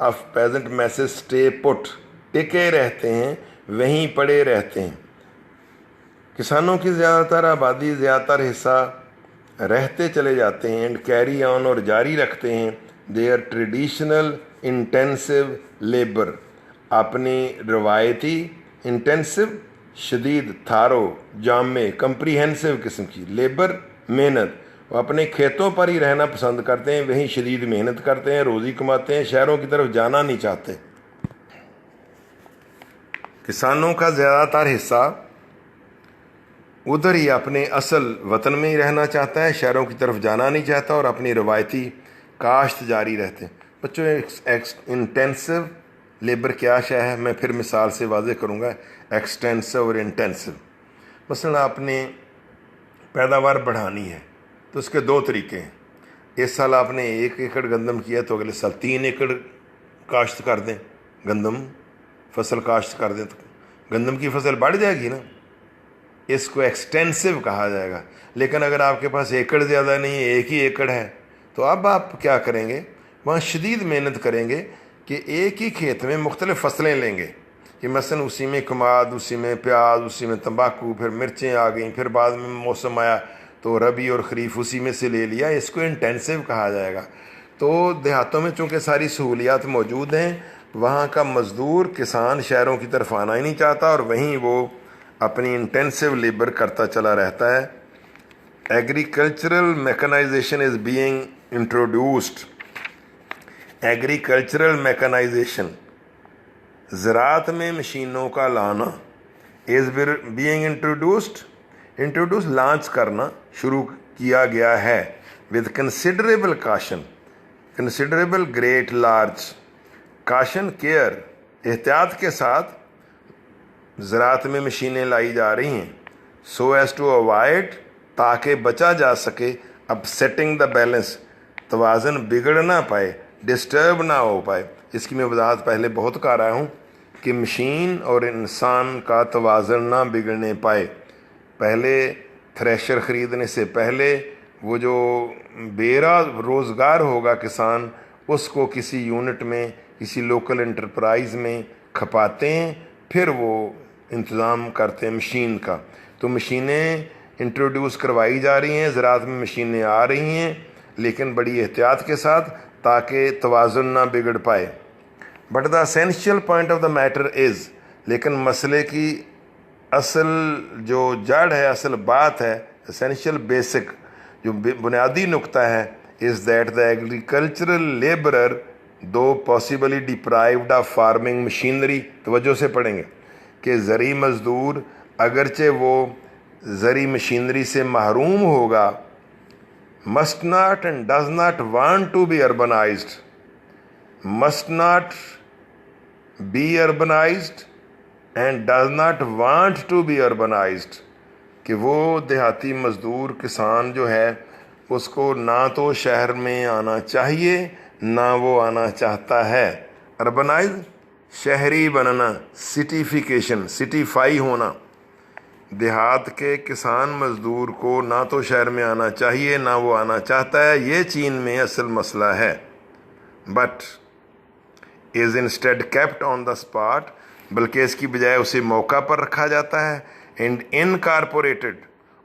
of peasant masses stay put, टिके रहते हैं, वहीं पड़े रहते हैं। किसानों की ज़्यादातर आबादी, ज़्यादातर हिस्सा रहते चले जाते हैं, एंड कैरी ऑन और जारी रखते हैं देयर ट्रेडिशनल इंटेंसिव लेबर, अपनी रवायती इंटेंसिव शदीद, थारो जामे कंप्रीहेंसिव किस्म की लेबर मेहनत, वो अपने खेतों पर ही रहना पसंद करते हैं, वहीं शदीद मेहनत करते हैं, रोज़ी कमाते हैं, शहरों की तरफ जाना नहीं चाहते। किसानों का ज़्यादातर हिस्सा उधर ही अपने असल वतन में ही रहना चाहता है, शहरों की तरफ जाना नहीं चाहता और अपनी रवायती काश्त जारी रहते हैं। बच्चों, इंटेंसिव लेबर क्या शय है, मैं फिर मिसाल से वाज़े करूँगा। एक्सटेंसिव और इंटेंसिव, मसलन आपने पैदावार बढ़ानी है तो उसके दो तरीके हैं। इस साल आपने 1 एकड़ गंदम किया तो अगले साल 3 एकड़ काश्त कर दें, गंदम फसल काश्त कर दें, तो गंदम की फसल बढ़ जाएगी ना, इसको एक्सटेंसिव कहा जाएगा। लेकिन अगर आपके पास एकड़ ज़्यादा नहीं है, 1 ही एकड़ है, तो अब आप क्या करेंगे, वहाँ शदीद मेहनत करेंगे कि एक ही खेत में मुख्तलिफ़ फसलें लेंगे, कि मसलन उसी में कमाद, उसी में प्याज, उसी में तंबाकू, फिर मिर्चें आ गई, फिर बाद में मौसम आया तो रबी और ख़रीफ उसी में से ले लिया, इसको इंटेंसिव कहा जाएगा। तो देहातों में चूँकि सारी सहूलियात मौजूद हैं, वहाँ का मज़दूर किसान शहरों की तरफ आना ही नहीं चाहता और वहीं वो अपनी इंटेंसिव लेबर करता चला रहता है। Agricultural mechanisation is being introduced. Agricultural mechanisation, ज़राअत में मशीनों का लाना, इज़ बीइंग इंट्रोड्यूस्ड लॉन्च करना शुरू किया गया है with considerable caution, considerable great large caution care, एहतियात के साथ ज़राअत में मशीनें लाई जा रही हैं। सो एज़ टू अवॉइड, ताकि बचा जा सके, अपसेटिंग द बैलेंस, तवाज़न बिगड़ ना पाए, डिस्टर्ब ना हो पाए। इसकी मैं वजाहत पहले बहुत कर रहा हूँ कि मशीन और इंसान का तवाज़न ना बिगड़ने पाए। पहले थ्रेशर ख़रीदने से पहले वो जो बेरा रोज़गार होगा किसान, उसको किसी यूनिट में, किसी लोकल एंटरप्राइज़ में खपाते हैं, फिर वो इंतज़ाम करते हैं मशीन का। तो मशीनें इंट्रोड्यूस करवाई जा रही हैं, ज़राअत में मशीनें आ रही हैं, लेकिन बड़ी एहतियात के साथ, ताकि तवाज़ुन ना बिगड़ पाए। But the essential point of the matter is, लेकिन मसले की असल जो जड़ है, असल बात है, एसेंशियल बेसिक जो बुनियादी नुक्ता है, is that the agricultural labourer though possibly deprived of farming machinery, तवज्जो से पढ़ेंगे कि ज़री मज़दूर अगरचे वो ज़री मशीनरी से महरूम होगा, must not and does not want to be urbanized, must not be urbanized and does not want to be urbanized, कि वो देहाती मज़दूर किसान जो है उसको ना तो शहर में आना चाहिए, ना वो आना चाहता है। अर्बनाइज, शहरी बनना, सिटीफिकेशन, सिटीफाई होना। देहात के किसान मज़दूर को ना तो शहर में आना चाहिए, ना वो आना चाहता है, ये चीन में असल मसला है। But is instead kept on the spot, बल्कि इसकी बजाय उसे मौका पर रखा जाता है, एंड इनकॉर्पोरेटेड,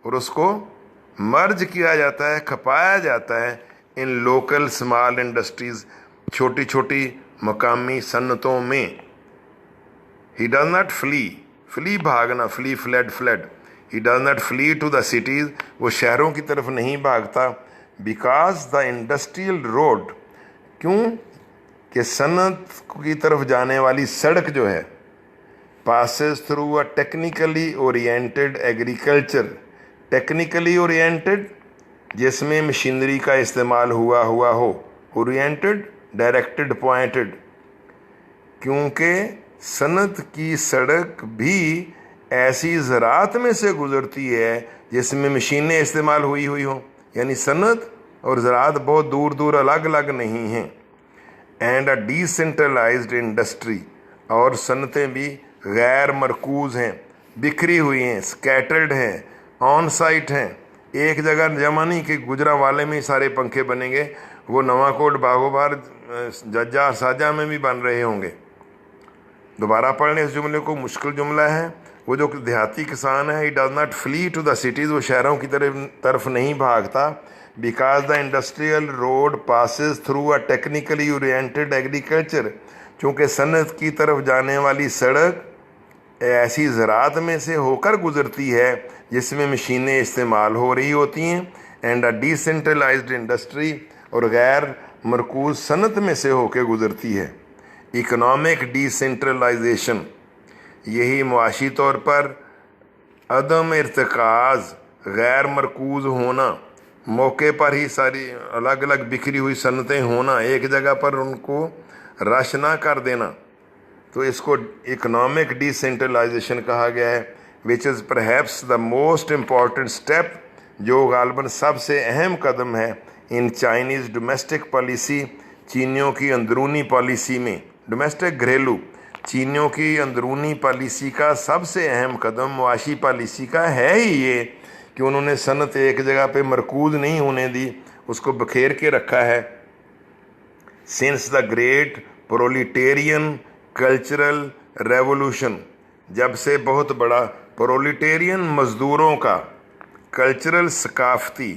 और उसको मर्ज किया जाता है, खपाया जाता है, इन लोकल स्मॉल इंडस्ट्रीज़, छोटी छोटी मकामी सन्नतों में। ही डज नॉट फ्ली भागना, fled, he does not flee to the cities, वो शहरों की तरफ नहीं भागता। बिकॉज द इंडस्ट्रियल रोड, क्यों कि सनत की तरफ जाने वाली सड़क जो है, passes through a technically oriented agriculture, technically oriented जिसमें मशीनरी का इस्तेमाल हुआ हो, ओरिएंटेड, डायरेक्टेड, पॉइंटेड, क्योंकि सनत की सड़क भी ऐसी ज़राअत में से गुज़रती है जिसमें मशीनें इस्तेमाल हुई हों, यानी सनत और ज़राअत बहुत दूर दूर अलग अलग नहीं हैं। एंड अ डिसेंट्रलाइज्ड इंडस्ट्री, और सनतें भी गैर मरकूज़ हैं, बिखरी हुई हैं, स्कैटर्ड हैं, ऑन साइट हैं, एक जगह जमा नहीं कि गुजरांवाले में ही सारे पंखे बनेंगे, वो नवाकोट, बागोबार, जज्जा, साजा में भी बन रहे होंगे। दोबारा पढ़ने इस जुमले को, मुश्किल जुमला है। वो जो देहाती किसान है, he does not flee to the cities, वो शहरों की तरफ नहीं भागता। Because the industrial road passes through a technically oriented agriculture, चूँकि सनत की तरफ जाने वाली सड़क ऐसी ज़राअत में से होकर गुज़रती है जिसमें मशीनें इस्तेमाल हो रही होती हैं। एंड अ डिसेंट्रलाइज्ड इंडस्ट्री, और गैर मरकूज़ सनत में से होकर गुज़रती है। इकोनॉमिक डिसेंट्रलाइजेशन, यही मुआशी तौर पर अदम इर्तिकाज़, गैर मरकूज़ होना, मौके पर ही सारी अलग अलग बिखरी हुई सनतें होना, एक जगह पर उनको रश ना कर देना, तो इसको इकोनॉमिक डिसेंट्रलाइजेशन कहा गया है। Which is perhaps the most important step, जो गालबन सबसे अहम कदम है इन चाइनीज़ डोमेस्टिक पॉलिसी, चीनियों की अंदरूनी पॉलिसी में। डोमेस्टिक, घरेलू, चीनियों की अंदरूनी पॉलिसी का सबसे अहम कदम मुआशी पॉलिसी का है ही ये कि उन्होंने सनत एक जगह पे मरकूज़ नहीं होने दी, उसको बखेर के रखा है। Since the great proletarian cultural revolution, जब से बहुत बड़ा प्रोलिटेरियन मज़दूरों का कल्चरल सकाफती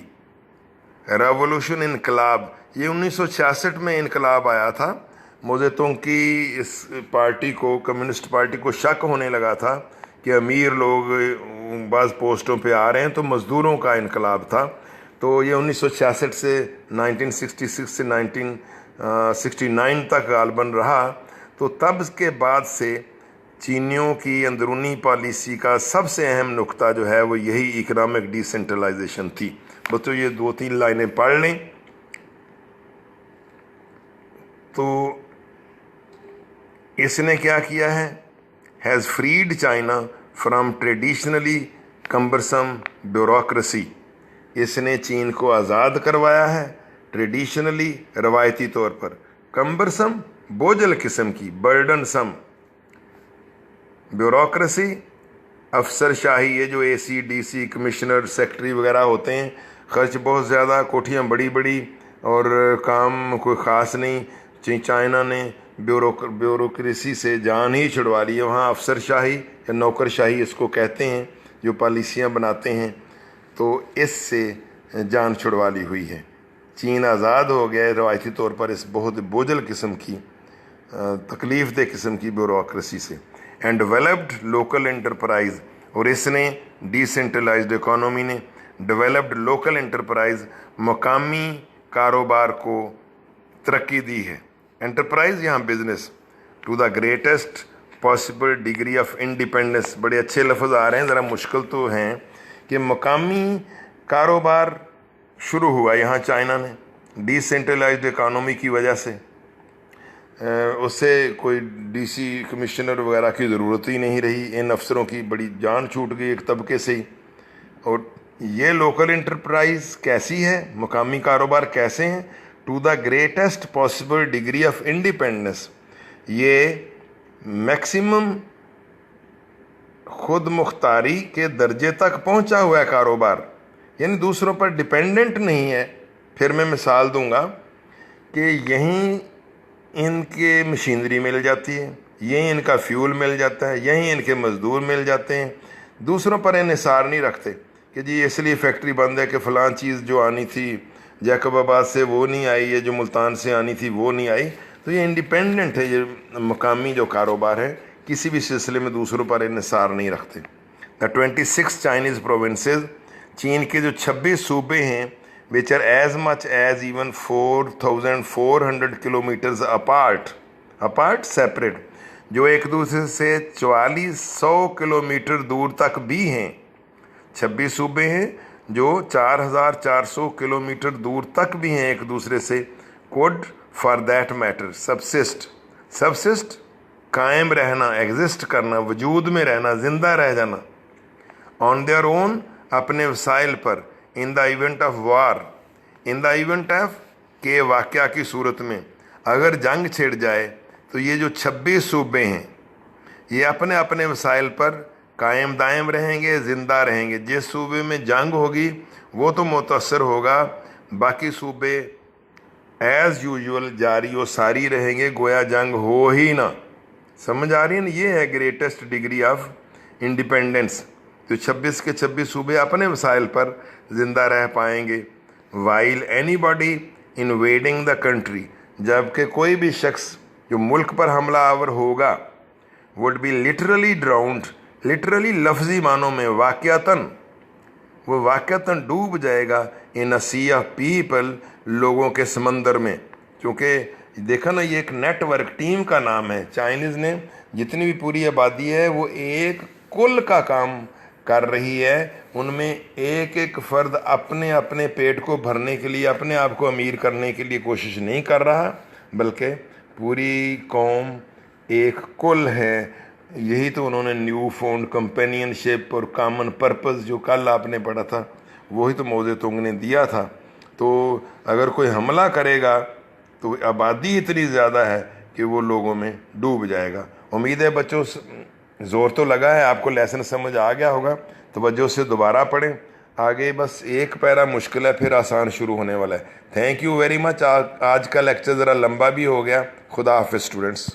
रेवोल्यूशन, इनकलाब, ये 1966 में इनकलाब आया था। मुझेतों की इस पार्टी को, कम्युनिस्ट पार्टी को शक होने लगा था कि अमीर लोग बाज़ पोस्टों पे आ रहे हैं, तो मज़दूरों का इनकलाब था। तो ये 1966 से 1966 से 1969 तक गालबन रहा। तो तब के बाद से चीनियों की अंदरूनी पॉलिसी का सबसे अहम नुक्ता जो है वो यही इकोनॉमिक डिसेंट्रलाइजेशन थी। बच्चों ये 2-3 लाइनें पढ़ लें। तो इसने क्या किया है? Has freed China from traditionally cumbersome bureaucracy. इसने चीन को आज़ाद करवाया है ट्रेडिशनली, रवायती तौर पर, कम्बरसम बोझल किस्म की, बर्डनसम ब्यूरोक्रेसी, अफसरशाही, ये जो ACDC कमिश्नर सेक्रेटरी वगैरह होते हैं, खर्च बहुत ज़्यादा, कोठियाँ बड़ी बड़ी और काम कोई ख़ास नहीं। चाइना ने ब्यूरोक्रेसी से जान ही छुड़वा ली है। वहाँ अफसरशाही या नौकरशाही इसको कहते हैं, जो पॉलिसियाँ बनाते हैं, तो इससे जान छुड़वा ली हुई है। चीन आज़ाद हो गया है रवायती तौर पर इस बहुत बोझल किस्म की, तकलीफ दह किस्म की ब्यूरोक्रेसी से। एंड डेवलप्ड लोकल एंटरप्राइज, और इसने डिसेंट्रलाइज्ड इकोनॉमी ने डेवलप्ड लोकल एंटरप्राइज, मकामी कारोबार को तरक्की दी है। एंटरप्राइज यहाँ business, to the greatest possible degree of independence. बड़े अच्छे लफ्ज़ आ रहे हैं, ज़रा मुश्किल तो हैं, कि मकामी कारोबार शुरू हुआ यहाँ चाइना ने डिसेंट्रलाइज्ड इकोनॉमी की वजह से। उससे कोई DC कमिश्नर वगैरह की ज़रूरत ही नहीं रही, इन अफसरों की बड़ी जान छूट गई एक तबके से ही। और ये लोकल इंटरप्राइज कैसी है, मकामी कारोबार कैसे हैं? To the greatest possible degree of independence, ये मैक्सिमम खुद मुख्तारी के दर्जे तक पहुंचा हुआ है कारोबार, यानी दूसरों पर डिपेंडेंट नहीं है। फिर मैं मिसाल दूंगा कि यहीं इनके मशीनरी मिल जाती है, यहीं इनका फ्यूल मिल जाता है, यहीं इनके मज़दूर मिल जाते हैं। दूसरों पर इन्हिसार नहीं रखते कि जी इसलिए फैक्ट्री बंद है कि फ़लाँ चीज़ जो आनी थी जैकबाबाद से वो नहीं आई, ये जो मुल्तान से आनी थी वो नहीं आई। तो ये इंडिपेंडेंट है, ये मकामी जो कारोबार है, किसी भी सिलसिले में दूसरों पर इन्हिसार नहीं रखते। द 26 चाइनीज़ प्रोविंसेस, चीन के जो 26 सूबे हैं, which are as much as even 4,400 kilometres apart separate, जो एक दूसरे से 4400 किलोमीटर दूर तक भी हैं। 26 सूबे हैं जो 4400 किलोमीटर दूर तक भी हैं एक दूसरे से। could for that matter subsist कायम रहना, एग्जिस्ट करना, वजूद में रहना, जिंदा रह जाना, ऑन देयर ओन, अपने वसाइल पर, in the event of war, in the event of के वाक़या की सूरत में, अगर जंग छिड़ जाए तो ये जो 26 सूबे हैं ये अपने अपने वसाइल पर कायम दायम रहेंगे, ज़िंदा रहेंगे। जिस सूबे में जंग होगी वो तो मुतासर होगा, बाकी सूबे एज़ यूजुअल जारी व सारी रहेंगे, गोया जंग हो ही ना। समझ आ रही है ना? ये है ग्रेटेस्ट डिग्री ऑफ इंडिपेंडेंस। तो 26 के 26 सूबे अपने वसाइल पर ज़िंदा रह पाएंगे। While anybody invading the country, जबकि कोई भी शख्स जो मुल्क पर हमला आवर होगा, would be literally drowned, literally लफ्जी मानों में, वाक़यातन, वो वाक़यातन डूब जाएगा, इन अ सी ऑफ पीपल, लोगों के समंदर में। क्योंकि देखा ना, ये एक नेटवर्क, टीम का नाम है। चाइनीज़ ने जितनी भी पूरी आबादी है वो एक कुल का काम कर रही है। उनमें एक एक फ़र्द अपने अपने पेट को भरने के लिए, अपने आप को अमीर करने के लिए कोशिश नहीं कर रहा, बल्कि पूरी कौम एक कुल है। यही तो उन्होंने न्यू फाउंड कंपेनियनशिप और कॉमन पर्पस जो कल आपने पढ़ा था, वही तो मौज़े तुंग ने दिया था। तो अगर कोई हमला करेगा तो आबादी इतनी ज़्यादा है कि वो लोगों में डूब जाएगा। उम्मीद है बच्चों ज़ोर तो लगा है, आपको लेसन समझ आ गया होगा। तवज्जो से दोबारा पढ़ें। आगे बस एक पैरा मुश्किल है, फिर आसान शुरू होने वाला है। Thank you very much. आज का लेक्चर ज़रा लंबा भी हो गया। खुदा हाफिज़ स्टूडेंट्स।